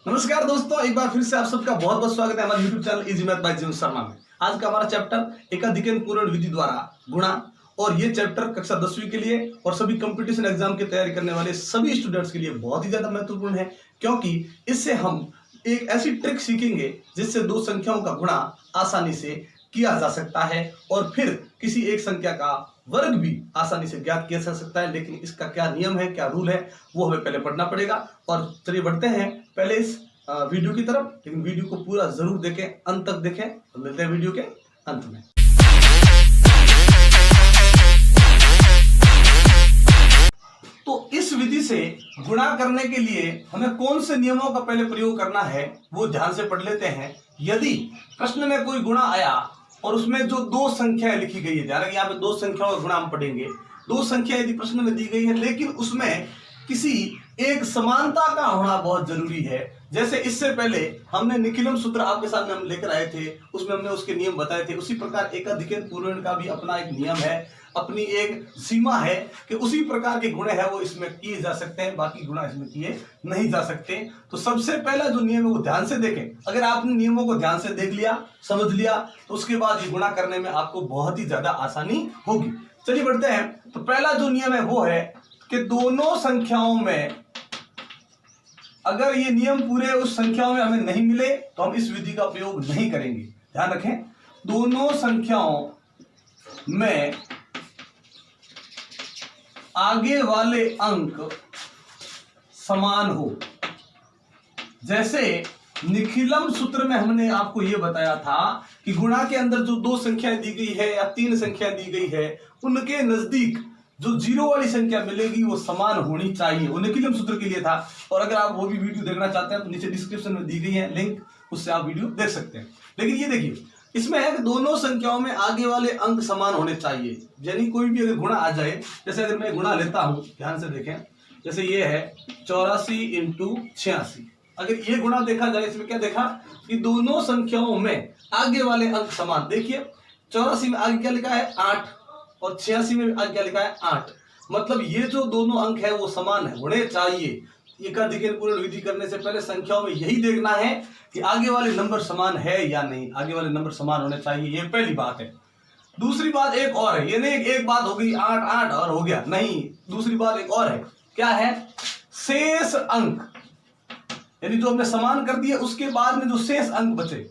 नमस्कार दोस्तों, एक बार फिर से आप सबका बहुत बहुत स्वागत है हमारे YouTube channel easy math bye जीवन शर्मा में। आज का हमारा चैप्टर एकाधिकन पूर्ण विधि द्वारा गुणा, और ये चैप्टर कक्षा 10वीं के लिए और सभी कंपटीशन एग्जाम की तैयारी करने वाले सभी स्टूडेंट्स के लिए बहुत ही ज्यादा महत्वपूर्ण है, क्योंकि इससे हम एक ऐसी ट्रिक सीखेंगे जिससे दो संख्याओं का गुणा आसानी से किया जा सकता है और फिर किसी एक संख्या का वर्ग भी आसानी से ज्ञात किया जा सकता है। लेकिन इसका क्या नियम है, क्या रूल है, वो हमें पहले पढ़ना पड़ेगा। और चलिए बढ़ते हैं पहले इस वीडियो की तरफ, लेकिन वीडियो को पूरा जरूर देखें, अंत तक देखें। तो मिलते हैं वीडियो के अंत में। तो इस विधि से गुणा करने के लिए हमें कौन से नियमों का पहले प्रयोग करना है वो ध्यान से पढ़ लेते हैं। यदि प्रश्न में कोई गुणा आया और उसमें जो दो संख्याएं लिखी गई है, ध्यान रखिए यहाँ पे दो संख्याओं का गुणा हम पढ़ेंगे। दो संख्या यदि प्रश्न में दी गई है लेकिन उसमें किसी एक समानता का होना बहुत जरूरी है। जैसे इससे पहले हमने निखिलम सूत्र आपके सामने हम लेकर आए थे, उसमें हमने उसके नियम बताए थे। उसी प्रकार एकाधिकन पूर्ण का भी अपना एक नियम है, अपनी एक सीमा है कि उसी प्रकार के गुण है वो इसमें किए जा सकते हैं, बाकी गुणा इसमें किए नहीं जा सकते। तो सबसे पहला जो नियम है वो ध्यान से देखें। अगर आपने नियमों को ध्यान से देख लिया, समझ लिया, तो उसके बाद ये गुणा करने में आपको बहुत ही ज्यादा आसानी होगी। चलिए बढ़ते हैं। तो पहला जो नियम है वो है कि दोनों संख्याओं में अगर ये नियम पूरे उस संख्याओं में हमें नहीं मिले तो हम इस विधि का प्रयोग नहीं करेंगे। ध्यान रखें, दोनों संख्याओं में आगे वाले अंक समान हो। जैसे निखिलम सूत्र में हमने आपको यह बताया था कि गुणा के अंदर जो दो संख्याएं दी गई है या तीन संख्याएं दी गई है, उनके नजदीक जो जीरो वाली संख्या मिलेगी वो समान होनी चाहिए। वो निखिलम सूत्र के लिए था। और अगर आप वो भी वीडियो देखना चाहते हैं तो नीचे डिस्क्रिप्शन में दी गई है लिंक, उससे आप वीडियो देख सकते हैं। लेकिन ये देखिए, इसमें है कि दोनों संख्याओं में आगे वाले अंक समान होने चाहिए। यानी कोई भी अगर गुणा आ जाए, जैसे अगर मैं गुणा लेता हूं, ध्यान से देखें, जैसे ये है 84 इंटू 86। अगर ये गुणा देखा जाए, इसमें क्या देखा कि दोनों संख्याओं में आगे वाले अंक समान। देखिए 84 में आगे क्या लिखा है 8 और 86 में आगे क्या लिखा है 8। मतलब ये जो दोनों अंक है वो समान होने चाहिए। एकाधिकन पूर्ण विधि करने से पहले संख्याओं में यही देखना है कि आगे वाले नंबर समान है या नहीं, आगे वाले नंबर समान होने चाहिए। ये पहली बात है। दूसरी बात एक और है, ये नहीं एक बात हो गई 8 8 और हो गया, नहीं। दूसरी बात एक और है, क्या है, शेष अंक, यानी जो हमने समान कर दिया उसके बाद में जो शेष अंक बचे,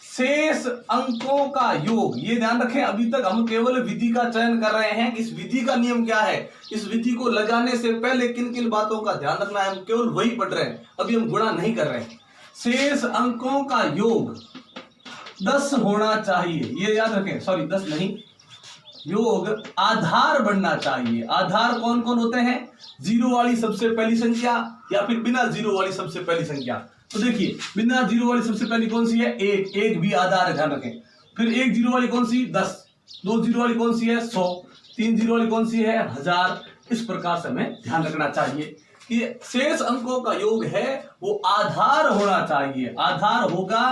शेष अंकों का योग। ये ध्यान रखें, अभी तक हम केवल विधि का चयन कर रहे हैं। इस विधि का नियम क्या है, इस विधि को लगाने से पहले किन किन बातों का ध्यान रखना है, हम केवल वही पढ़ रहे हैं, अभी हम गुणा नहीं कर रहे हैं। शेष अंकों का योग 10 होना चाहिए, ये याद रखें। सॉरी 10 नहीं, योग आधार बनना चाहिए। आधार कौन कौन होते हैं, जीरो वाली सबसे पहली संख्या या फिर बिना जीरो वाली सबसे पहली संख्या। तो देखिए बिना जीरो वाली सबसे पहली कौन सी है, एक, एक भी आधार है, ध्यान रखें। फिर एक जीरो वाली कौन सी 10, दो जीरो वाली कौन सी है 100, तीन जीरो वाली कौन सी है 1000। इस प्रकार से हमें ध्यान रखना चाहिए कि शेष अंकों का योग है वो आधार होना चाहिए। आधार होगा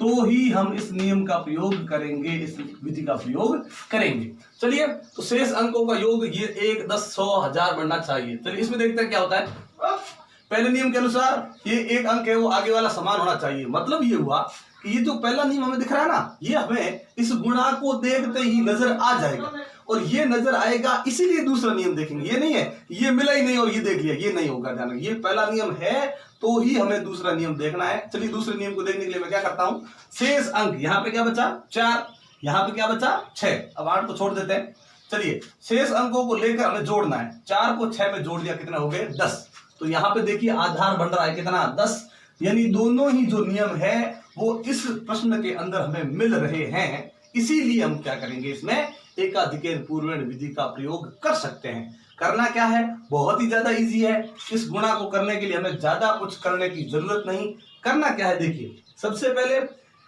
तो ही हम इस नियम का प्रयोग करेंगे, इस विधि का प्रयोग करेंगे। चलिए, तो शेष अंकों का योग ये 1 10 100 1000 बनना चाहिए। चलिए इसमें देखते हैं क्या होता है। पहले नियम के अनुसार ये एक अंक है वो आगे वाला समान होना चाहिए। मतलब ये हुआ कि ये जो पहला नियम हमें दिख रहा है ना, ये हमें इस गुणा को देखते ही नजर आ जाएगा, और ये नजर आएगा इसीलिए दूसरा नियम देखेंगे। ये नहीं है ये मिला ही नहीं और ये देख लिया, ये नहीं होगा। ध्यान रखिए, ये पहला नियम है तो ही हमें दूसरा नियम देखना है। चलिए दूसरे नियम को देखने के लिए मैं क्या करता हूं, शेष अंक, यहाँ पे क्या बचा 4, यहाँ पे क्या बचा 6। अब 8 को छोड़ देते हैं। चलिए शेष अंकों को लेकर हमें जोड़ना है। 4 को 6 में जोड़ दिया, कितना हो गए 10। तो यहाँ पे देखिए आधार बन रहा है कितना 10। यानी दोनों ही जो नियम है वो इस प्रश्न के अंदर हमें मिल रहे हैं। इसीलिए हम क्या करेंगे, इसमें एकाधिकन पूर्ण विधि का प्रयोग कर सकते हैं। करना क्या है, बहुत ही ज्यादा इजी है। इस गुणा को करने के लिए हमें ज्यादा कुछ करने की जरूरत नहीं। करना क्या है, देखिए सबसे पहले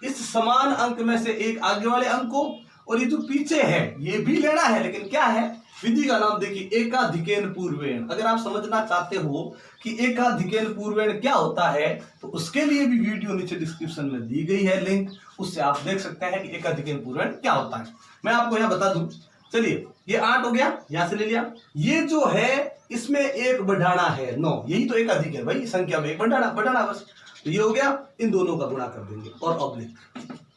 इस समान अंक में से एक आगे वाले अंक को और ये जो पीछे है ये भी लेना है। लेकिन क्या है, विधि का नाम देखिए एकाधिकन पूर्वेण। अगर आप समझना चाहते हो कि एकाधिकन पूर्वेण क्या होता है तो उसके लिए भी वीडियो नीचे डिस्क्रिप्शन में दी गई है लिंक, उससे आप देख सकते हैं कि एकाधिकन पूर्वेण क्या होता है। मैं आपको यहां बता दूं। चलिए ये 8 हो गया, यहां से ले लिया। ये जो है इसमें एक बढ़ाना है 9, यही तो एक अधिक है भाई, संख्या में एक बढ़ाना बस। तो ये हो गया, इन दोनों का गुणा कर देंगे और ऑब्लिक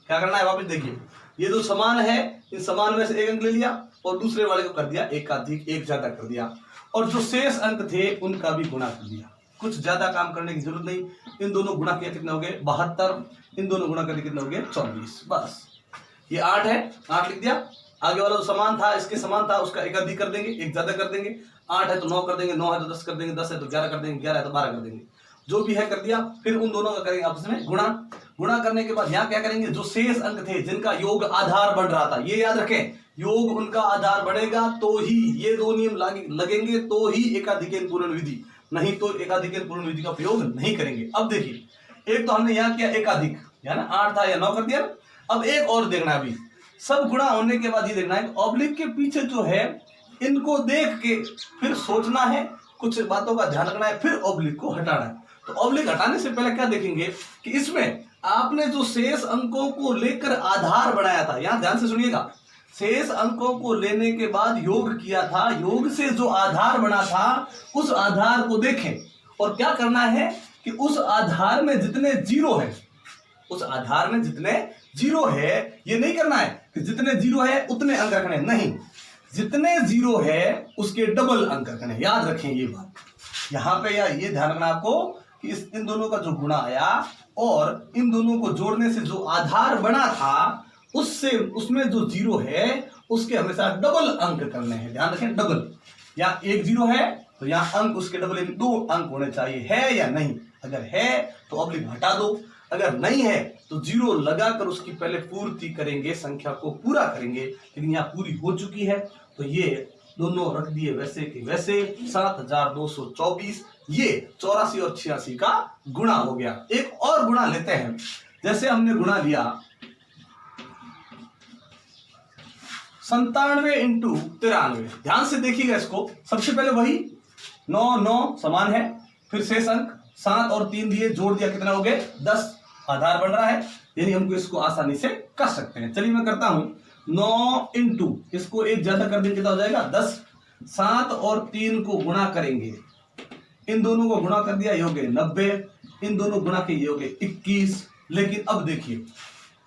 क्या करना है, वापस देखिए ये जो समान है इन समान में से एक अंक ले लिया और दूसरे वाले को कर दिया एक का अधिक, एक ज्यादा कर दिया, और जो शेष अंक थे उनका भी गुणा कर दिया। कुछ ज्यादा काम करने की जरूरत नहीं, इन दोनों गुणा किया कितने हो गए 72, इन दोनों गुणा करके कितने हो गए 24, बस। ये 8 है, 8 लिख दिया। आगे वाला जो समान था इसके समान था उसका एक अधिक कर देंगे, एक ज्यादा कर देंगे। 8 है तो 9 कर देंगे, 9 है तो 10 कर देंगे, 10 है तो 11 कर देंगे, 11 है तो 12 कर देंगे, जो भी है कर दिया। फिर उन दोनों का करेंगे आपस में गुणा। गुणा करने के बाद यहाँ क्या करेंगे, जो शेष अंक थे जिनका योग आधार बढ़ रहा था, ये याद रखें, योग उनका आधार बढ़ेगा तो ही ये दो नियम लगेंगे, तो ही एकाधिकेन पूर्ण विधि, नहीं तो एकाधिकेन पूर्ण विधि का प्रयोग नहीं करेंगे। अब देखिए एक तो हमने यहाँ किया एकाधिक, है ना, 8 था या 9 कर दिया। अब एक और देखना है, अभी सब गुणा होने के बाद ये देखना है ऑब्लिक के पीछे जो है इनको देख के फिर सोचना है, कुछ बातों का ध्यान रखना है, फिर ऑब्लिक को हटाना है। तो ऑब्लिक हटाने से पहले क्या देखेंगे कि इसमें आपने जो शेष अंकों को लेकर आधार बनाया था, यहां ध्यान से सुनिएगा, शेष अंकों को लेने के बाद योग किया था, योग से जो आधार बना था उस आधार को देखें और क्या करना है कि उस आधार में जितने जीरो है, उस आधार में जितने जीरो है, ये नहीं करना है कि जितने जीरो है उतने अंक रखने, नहीं, जितने जीरो है उसके डबल अंक रखने। याद रखें ये बात, यहां पे या ये ध्यान रखना आपको कि इन दोनों का जो गुणा आया और इन दोनों को जोड़ने से जो आधार बना था उससे उसमें जो जीरो है उसके हमेशा डबल अंक करने हैं। ध्यान रखें डबल, या एक जीरो है तो यहाँ अंक उसके डबल, यानी 2 अंक होने चाहिए, है या नहीं। अगर है तो ऑब्लिक हटा दो, अगर नहीं है तो जीरो लगाकर उसकी पहले पूर्ति करेंगे, संख्या को पूरा करेंगे। लेकिन यहाँ पूरी हो चुकी है तो ये दोनों रख दिए वैसे के वैसे, 7224 ये 84 और 86 का गुणा हो गया। एक और गुणा लेते हैं, जैसे हमने गुणा लिया 97 इंटू 93, ध्यान से देखिएगा इसको। सबसे पहले वही 9 समान है, फिर शेष अंक 7 और 3 दिए, जोड़ दिया, कितना हो गए 10, आधार बढ़ रहा है, यानी हमको इसको आसानी से कर सकते हैं। चलिए मैं करता हूं, 9 इंटू इसको एक ज्यादा कर देंगे, कितना हो जाएगा 10, 7 और 3 को गुणा करेंगे, इन दोनों को गुणा कर दिया, ये हो गए 90, इन दोनों गुणा के ये हो गए 21। लेकिन अब देखिए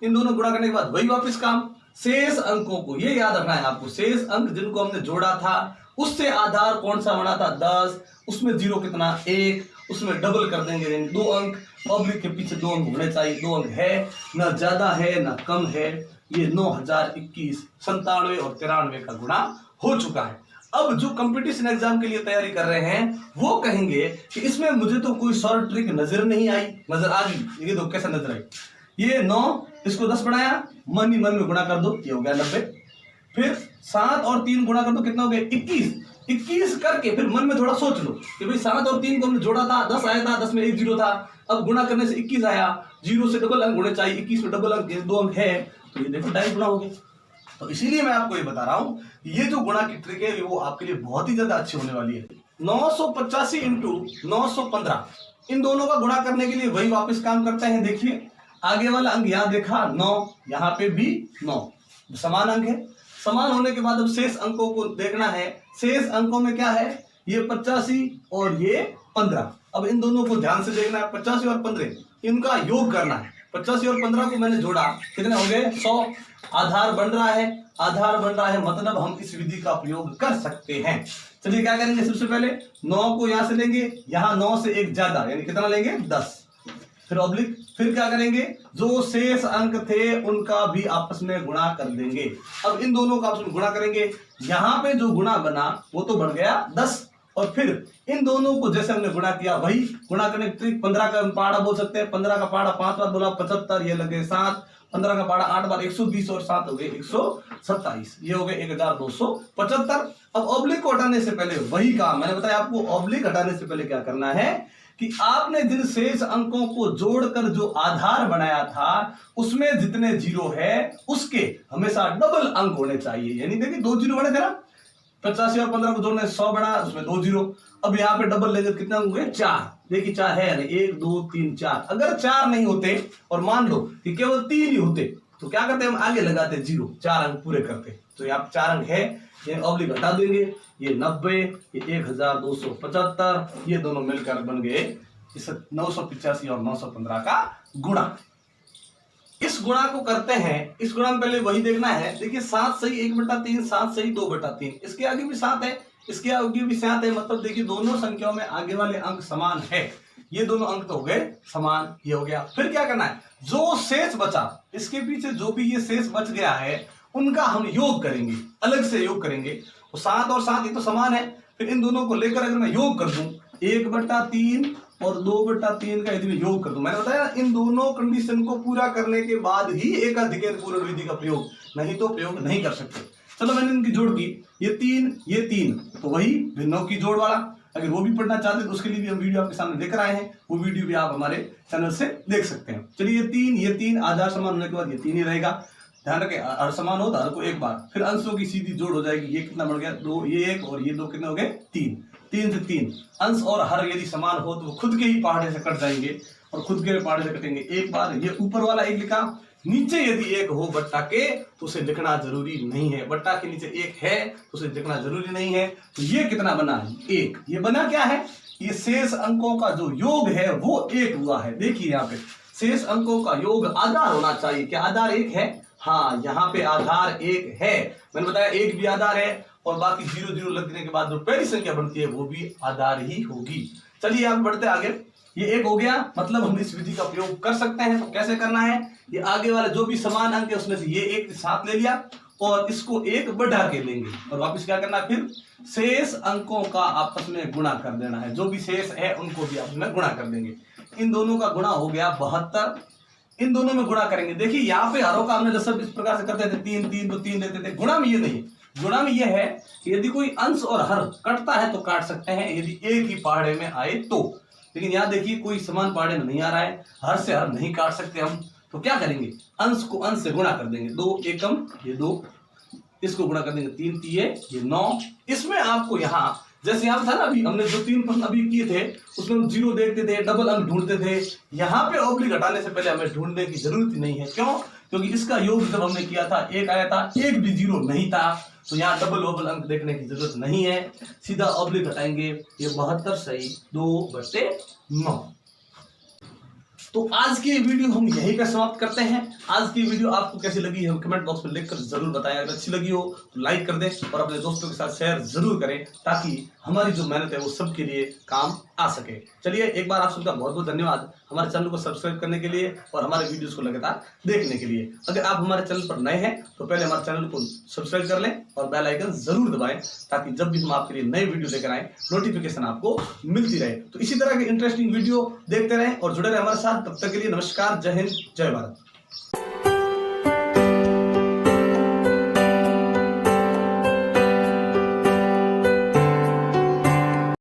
इन दोनों गुणा करने के बाद वही वापस काम, शेष अंकों को ये याद रखना है आपको, शेष अंक जिनको हमने जोड़ा था उससे आधार कौन सा बना था 10, उसमें जीरो कितना 1, उसमें डबल कर देंगे 2 अंक, ऑब्लिक के पीछे 2 अंक होने चाहिए, 2 अंक है, ना ज्यादा है ना कम है। ये 9021, 97 और 93 का गुणा हो चुका है। अब जो कंपटीशन एग्जाम के लिए तैयारी कर रहे हैं वो कहेंगे कि इसमें मुझे तो कोई शॉर्ट ट्रिक नजर नहीं आई, नजर आ गई, ये दो कैसे नजर आई, ये 9 इसको 10 बढ़ाया, मन ही मन में गुणा कर दो, ये हो गया 90, फिर 7 और 3 गुणा कर दो, कितना हो गया 21 करके फिर मन में थोड़ा सोच लो कि भाई 7 और 3 को हमने जोड़ा था, 10 आया था, 10 में एक जीरो था, अब गुणा करने से 21 आया, जीरो से डबल अंक होने चाहिए, 21 में डबल अंक 2 अंक है, तो ये देखो डायरेक्ट गुणा हो गया। तो इसीलिए मैं आपको ये बता रहा हूं ये जो गुणा की ट्रिक है वो आपके लिए बहुत ही ज्यादा अच्छी होने वाली है। 985 इंटू 915, इन दोनों का गुणा करने के लिए वही वापस काम करते हैं। देखिए आगे वाला अंक यहाँ देखा 9, यहाँ पे भी 9, समान अंक है, समान होने के बाद अब शेष अंकों को देखना है। शेष अंकों में क्या है, ये 85 और ये 15। अब इन दोनों को ध्यान से देखना है, 85 और 15 इनका योग करना है। 85 और 15 को मैंने जोड़ा, कितने हो गए 100, आधार बन रहा है, आधार बन रहा है, मतलब हम इस विधि का प्रयोग कर सकते हैं। चलिए क्या करेंगे, सबसे पहले 9 को यहां से लेंगे, यहां 9 से एक ज्यादा यानी कितना लेंगे 10, फिर ऑब्लिक, फिर क्या करेंगे जो शेष अंक थे उनका भी आपस में गुणा कर देंगे। अब इन दोनों का आपस में गुणा करेंगे, यहां पे जो गुणा बना वो तो बढ़ गया 10, और फिर इन दोनों को जैसे हमने गुणा किया वही गुणा करने की 15 का पहाड़ा बोल सकते हैं, 15 का पहाड़ा 5 बार बोला 75, ये लगे 7, 15 का पहाड़ा 8 बार 120 और 7 हो गए 127, ये हो गए 1275। अब ऑब्लिक को हटाने से पहले वही काम मैंने बताया आपको, ऑब्लिक हटाने से पहले क्या करना है कि आपने जिन शेष अंकों को जोड़कर जो आधार बनाया था उसमें जितने जीरो है उसके हमेशा डबल अंक होने चाहिए। यानी देखिए 2 जीरो बने थे ना, 85 और 15 को जोड़ने 100 बना, उसमें 2 जीरो, अब यहाँ पे डबल लेकर कितना होंगे 4, देखिए 4 है, 1 2 3 4। अगर 4 नहीं होते और मान लो कि केवल 3 ही होते तो क्या करते हैं, हम आगे लगाते हैं 0, 4 अंक पूरे करते हैं। तो यहाँ 4 अंक है, ये ऑब्लिक हटा देंगे, ये 90, ये 1275, ये दोनों मिलकर बन गए इस 985 और 915 का गुणा। इस गुणा को करते हैं, इस गुणा में पहले वही देखना है। देखिए 7 सही 1/3, 7 सही 2/3, इसके आगे भी 7 है, इसके आगे भी 7 है, मतलब देखिए दोनों संख्याओं में आगे वाले अंक समान है। ये दोनों अंक तो हो गए समान, ये हो गया। फिर क्या करना है, जो शेष बचा, इसके पीछे जो भी ये शेष बच गया है उनका हम योग करेंगे, अलग से योग करेंगे। तो 7 और 7 ये तो समान है, फिर इन दोनों को लेकर अगर मैं योग कर दूं 1/3 और 2/3 का यदि मैं योग कर दूं, मैंने बताया इन दोनों कंडीशन को पूरा करने के बाद ही एकाधिकार पूर्ण विधि का प्रयोग, नहीं तो प्रयोग नहीं कर सकते। चलो मैंने इनकी जोड़ की, ये 3 तो वही भिन्नों की जोड़ वाला। अगर वो भी पढ़ना चाहते तो उसके लिए भी हम वीडियो आपके सामने लेकर आए हैं, वो वीडियो भी आप हमारे चैनल से देख सकते हैं। चलिए ये 3 आधार समान होने के बाद ये 3 ही रहेगा। ध्यान रखें, हर समान हो तो हर को एक बार, फिर अंशों की सीधी जोड़ हो जाएगी। ये कितना बढ़ गया 2, ये 1 और ये 2 कितने हो गए 3, 3 से 3। अंश और हर यदि समान हो तो वो खुद के ही पहाड़े से कट जाएंगे और खुद के पहाड़े से कटेंगे एक बार। ये ऊपर वाला 1 लिखा, नीचे यदि 1 हो बट्टा के तो उसे लिखना जरूरी नहीं है। बट्टा के नीचे 1 है तो उसे लिखना जरूरी नहीं है। तो ये कितना बना 1, ये बना क्या है, ये शेष अंकों का जो योग है वो 1 हुआ है। देखिए यहाँ पे शेष अंकों का योग आधार होना चाहिए। क्या आधार 1 है? हाँ, यहाँ पे आधार 1 है। मैंने बताया 1 भी आधार है और बाकी 0 0 लगने के बाद जो पहली संख्या बनती है वो भी आधार ही होगी। चलिए आप बढ़ते आगे। ये 1 हो गया, मतलब हम इस विधि का प्रयोग कर सकते हैं। तो कैसे करना है, ये आगे वाले जो भी समान अंक है उसमें से ये 1 साथ ले लिया और इसको 1 बढ़ा के लेंगे और वापस क्या करना, फिर शेष अंकों का आपस में गुणा कर देना है। जो भी शेष है उनको भी आपस में गुणा कर देंगे। इन दोनों का गुणा हो गया 72, इन दोनों में गुणा करेंगे। देखिए यहाँ पे हरों का हमने जैसे इस प्रकार से करते थे 3 3 तो 3 देते थे। गुणा में ये नहीं, गुणा में ये है कि यदि कोई अंश और हर कटता है तो काट सकते हैं, यदि एक ही पहाड़े में आए तो। लेकिन यहाँ देखिए कोई समान पहाड़े में नहीं आ रहा है, हर से हर नहीं काट सकते हम, तो क्या करेंगे, अंश को अंश से गुणा कर देंगे। 2 एकम ये 2, इसको गुणा कर देंगे 3 3 ये 9। इसमें आपको यहाँ जैसे यहाँ था ना, अभी हमने जो 3 प्रश्न अभी किए थे उसमें हम 0 देखते थे, डबल अंक ढूंढते थे। यहाँ पे ऑब्लिक हटाने से पहले हमें ढूंढने की जरूरत नहीं है। क्यों? क्योंकि इसका योग जब हमने किया था 1 आया था, 1 भी 0 नहीं था, तो यहाँ डबल अंक देखने की जरूरत नहीं है। सीधा ऑब्लिक हटाएंगे, ये 72 सही 2/9। तो आज की वीडियो हम यहीं पर समाप्त करते हैं। आज की वीडियो आपको कैसी लगी है कमेंट बॉक्स में लिखकर जरूर बताएं। अगर अच्छी लगी हो तो लाइक कर दें और अपने दोस्तों के साथ शेयर जरूर करें, ताकि हमारी जो मेहनत है वो सबके लिए काम आ सके। चलिए एक बार आप सबका बहुत बहुत धन्यवाद हमारे चैनल को सब्सक्राइब करने के लिए और हमारे वीडियोस को लगातार देखने के लिए। अगर आप हमारे चैनल पर नए हैं तो पहले हमारे चैनल को सब्सक्राइब कर लें और बेल आइकन जरूर दबाएं, ताकि जब भी हम आपके लिए नए वीडियो लेकर आए नोटिफिकेशन आपको मिलती रहे। तो इसी तरह के इंटरेस्टिंग वीडियो देखते रहें और जुड़े रहें हमारे साथ। तब तक के लिए नमस्कार, जय हिंद, जय भारत।